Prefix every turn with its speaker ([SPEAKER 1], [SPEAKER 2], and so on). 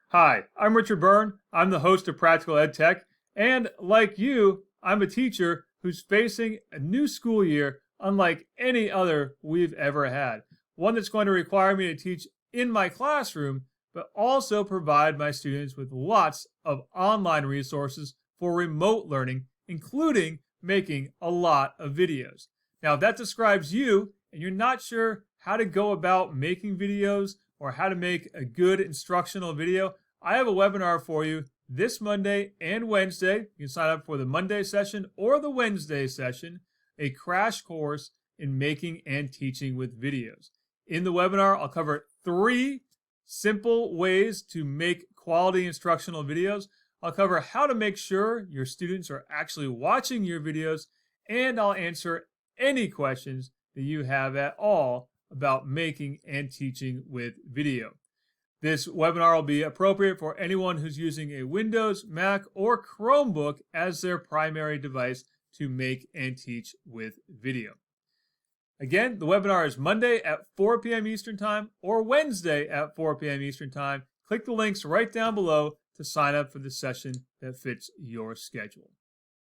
[SPEAKER 1] Hi, I'm Richard Byrne. I'm the host of Practical Ed Tech, and like you, I'm a teacher who's facing a new school year unlike any other we've ever had. One that's going to require me to teach in my classroom, but also provide my students with lots of online resources for remote learning, including making a lot of videos. Now, if that describes you and you're not sure how to go about making videos or how to make a good instructional video, I have a webinar for you this Monday and Wednesday. You can sign up for the Monday session or the Wednesday session, a crash course in making and teaching with videos. In the webinar, I'll cover 3 simple ways to make quality instructional videos. I'll cover how to make sure your students are actually watching your videos, and I'll answer any questions that you have at all about making and teaching with video. This webinar will be appropriate for anyone who's using a Windows, Mac, or Chromebook as their primary device to make and teach with video. Again, the webinar is Monday at 4 p.m. Eastern Time or Wednesday at 4 p.m. Eastern Time. Click the links right down below to sign up for the session that fits your schedule.